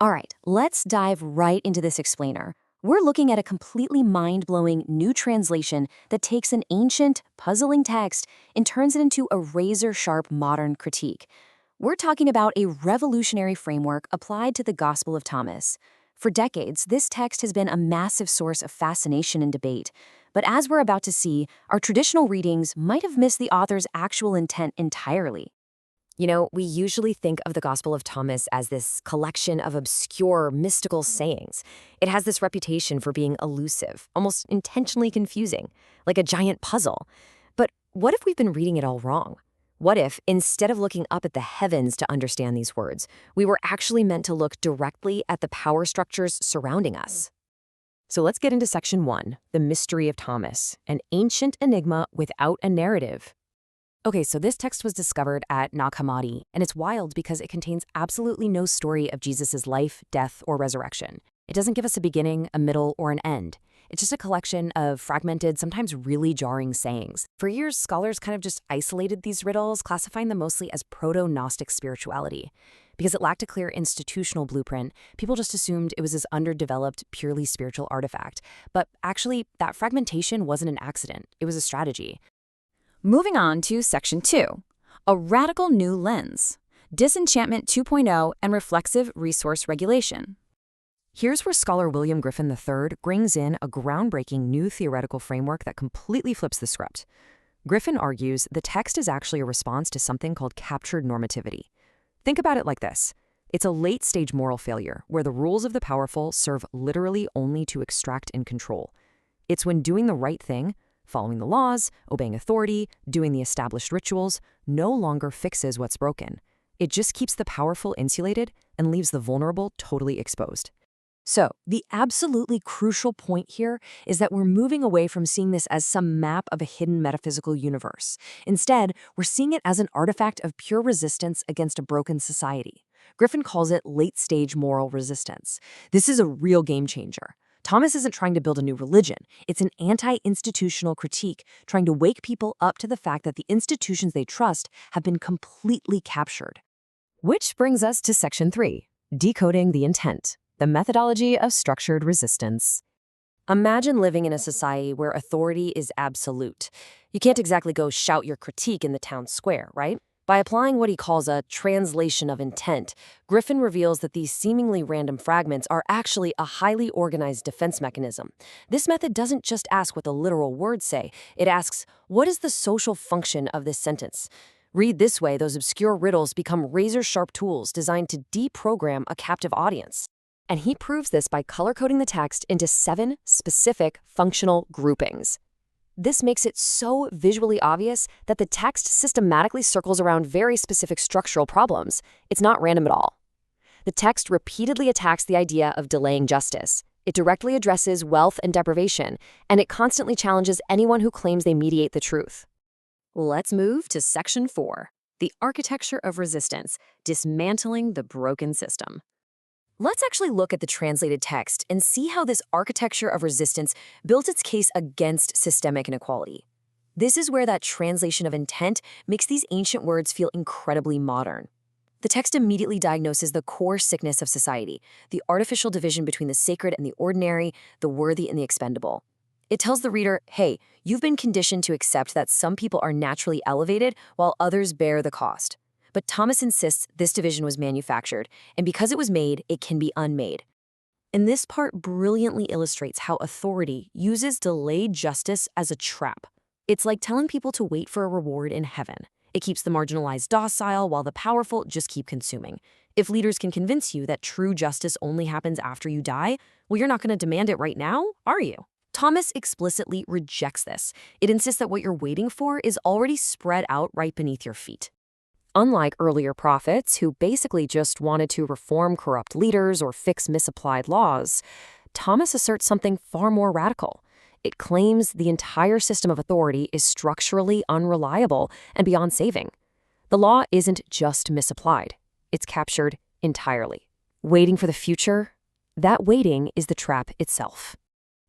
All right, let's dive right into this explainer. We're looking at a completely mind-blowing new translation that takes an ancient, puzzling text and turns it into a razor-sharp modern critique. We're talking about a revolutionary framework applied to the Gospel of Thomas. For decades, this text has been a massive source of fascination and debate. But as we're about to see, our traditional readings might have missed the author's actual intent entirely. We usually think of the Gospel of Thomas as this collection of obscure, mystical sayings. It has this reputation for being elusive, almost intentionally confusing, like a giant puzzle. But what if we've been reading it all wrong? What if, instead of looking up at the heavens to understand these words, we were actually meant to look directly at the power structures surrounding us? So let's get into section 1, the mystery of Thomas, an ancient enigma without a narrative. Okay, so this text was discovered at Nag Hammadi, and it's wild because it contains absolutely no story of Jesus' life, death, or resurrection. It doesn't give us a beginning, a middle, or an end. It's just a collection of fragmented, sometimes really jarring sayings. For years, scholars kind of just isolated these riddles, classifying them mostly as proto-Gnostic spirituality. Because it lacked a clear institutional blueprint, people just assumed it was this underdeveloped, purely spiritual artifact. But actually, that fragmentation wasn't an accident. It was a strategy. Moving on to Section 2, a radical new lens, Disenchantment 2.0 and reflexive resource regulation. Here's where scholar William Griffin III brings in a groundbreaking new theoretical framework that completely flips the script. Griffin argues the text is actually a response to something called captured normativity. Think about it like this. It's a late-stage moral failure where the rules of the powerful serve literally only to extract and control. It's when doing the right thing, following the laws, obeying authority, doing the established rituals, no longer fixes what's broken. It just keeps the powerful insulated and leaves the vulnerable totally exposed. So, the absolutely crucial point here is that we're moving away from seeing this as some map of a hidden metaphysical universe. Instead, we're seeing it as an artifact of pure resistance against a broken society. Griffin calls it late-stage moral resistance. This is a real game changer. Thomas isn't trying to build a new religion. It's an anti-institutional critique, trying to wake people up to the fact that the institutions they trust have been completely captured. Which brings us to Section 3, decoding the intent, the methodology of structured resistance. Imagine living in a society where authority is absolute. You can't exactly go shout your critique in the town square, right? By applying what he calls a translation of intent, Griffin reveals that these seemingly random fragments are actually a highly organized defense mechanism. This method doesn't just ask what the literal words say, it asks, what is the social function of this sentence? Read this way, those obscure riddles become razor-sharp tools designed to deprogram a captive audience. And he proves this by color-coding the text into 7 specific functional groupings. This makes it so visually obvious that the text systematically circles around very specific structural problems. It's not random at all. The text repeatedly attacks the idea of delaying justice. It directly addresses wealth and deprivation, and it constantly challenges anyone who claims they mediate the truth. Let's move to Section 4, the architecture of resistance, dismantling the broken system. Let's actually look at the translated text and see how this architecture of resistance builds its case against systemic inequality. This is where that translation of intent makes these ancient words feel incredibly modern. The text immediately diagnoses the core sickness of society, the artificial division between the sacred and the ordinary, the worthy and the expendable. It tells the reader, hey, you've been conditioned to accept that some people are naturally elevated while others bear the cost. But Thomas insists this division was manufactured, and because it was made, it can be unmade. And this part brilliantly illustrates how authority uses delayed justice as a trap. It's like telling people to wait for a reward in heaven. It keeps the marginalized docile while the powerful just keep consuming. If leaders can convince you that true justice only happens after you die, well, you're not going to demand it right now, are you? Thomas explicitly rejects this. It insists that what you're waiting for is already spread out right beneath your feet. Unlike earlier prophets who basically just wanted to reform corrupt leaders or fix misapplied laws, Thomas asserts something far more radical. It claims the entire system of authority is structurally unreliable and beyond saving. The law isn't just misapplied. It's captured entirely. Waiting for the future? That waiting is the trap itself.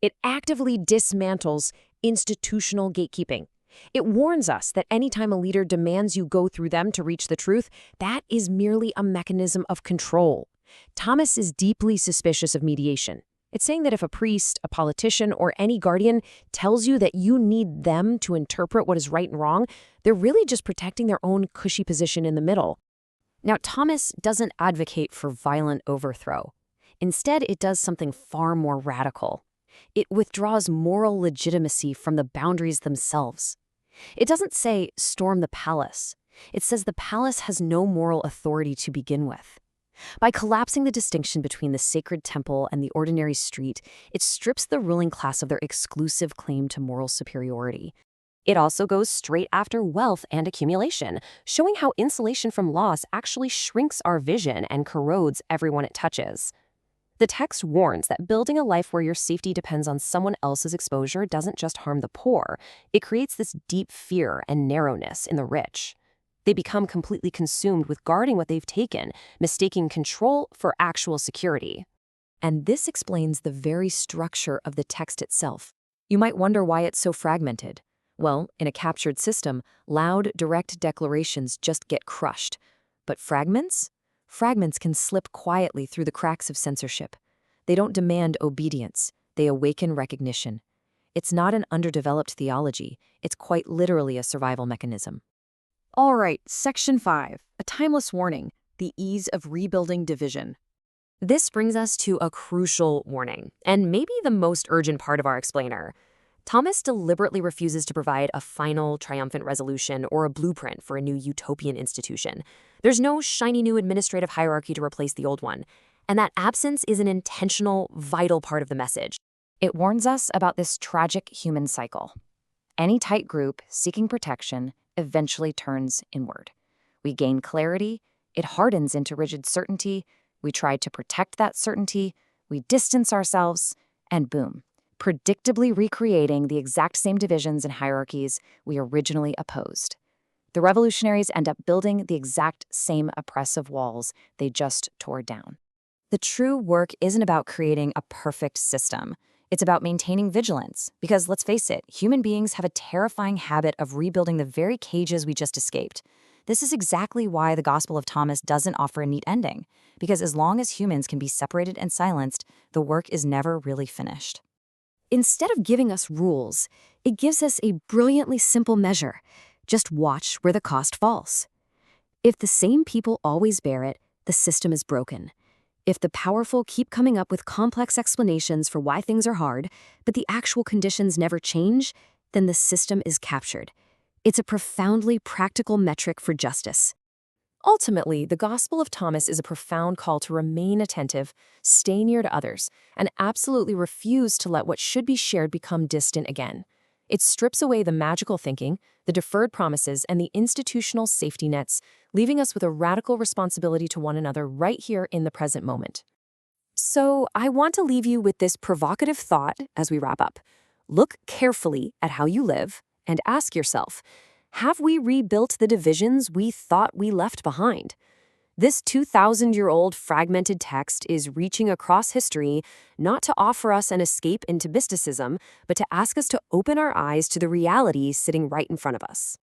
It actively dismantles institutional gatekeeping. It warns us that anytime a leader demands you go through them to reach the truth, that is merely a mechanism of control. Thomas is deeply suspicious of mediation. It's saying that if a priest, a politician, or any guardian tells you that you need them to interpret what is right and wrong, they're really just protecting their own cushy position in the middle. Now, Thomas doesn't advocate for violent overthrow. Instead, it does something far more radical. It withdraws moral legitimacy from the boundaries themselves. It doesn't say, storm the palace. It says the palace has no moral authority to begin with. By collapsing the distinction between the sacred temple and the ordinary street, it strips the ruling class of their exclusive claim to moral superiority. It also goes straight after wealth and accumulation, showing how insulation from loss actually shrinks our vision and corrodes everyone it touches. The text warns that building a life where your safety depends on someone else's exposure doesn't just harm the poor, it creates this deep fear and narrowness in the rich. They become completely consumed with guarding what they've taken, mistaking control for actual security. And this explains the very structure of the text itself. You might wonder why it's so fragmented. Well, in a captured system, loud, direct declarations just get crushed. But fragments? Fragments can slip quietly through the cracks of censorship. They don't demand obedience. They awaken recognition. It's not an underdeveloped theology. It's quite literally a survival mechanism. All right, Section 5, a timeless warning, the ease of rebuilding division. This brings us to a crucial warning, and maybe the most urgent part of our explainer. Thomas deliberately refuses to provide a final, triumphant resolution or a blueprint for a new utopian institution. There's no shiny new administrative hierarchy to replace the old one, and that absence is an intentional, vital part of the message. It warns us about this tragic human cycle. Any tight group seeking protection eventually turns inward. We gain clarity, it hardens into rigid certainty, we try to protect that certainty, we distance ourselves, and boom, predictably recreating the exact same divisions and hierarchies we originally opposed. The revolutionaries end up building the exact same oppressive walls they just tore down. The true work isn't about creating a perfect system. It's about maintaining vigilance, because let's face it, human beings have a terrifying habit of rebuilding the very cages we just escaped. This is exactly why the Gospel of Thomas doesn't offer a neat ending, because as long as humans can be separated and silenced, the work is never really finished. Instead of giving us rules, it gives us a brilliantly simple measure. Just watch where the cost falls. If the same people always bear it, the system is broken. If the powerful keep coming up with complex explanations for why things are hard, but the actual conditions never change, then the system is captured. It's a profoundly practical metric for justice. Ultimately, the Gospel of Thomas is a profound call to remain attentive, stay near to others, and absolutely refuse to let what should be shared become distant again. It strips away the magical thinking, the deferred promises, and the institutional safety nets, leaving us with a radical responsibility to one another right here in the present moment. So, I want to leave you with this provocative thought as we wrap up. Look carefully at how you live and ask yourself, have we rebuilt the divisions we thought we left behind? This 2,000-year-old fragmented text is reaching across history not to offer us an escape into mysticism, but to ask us to open our eyes to the reality sitting right in front of us.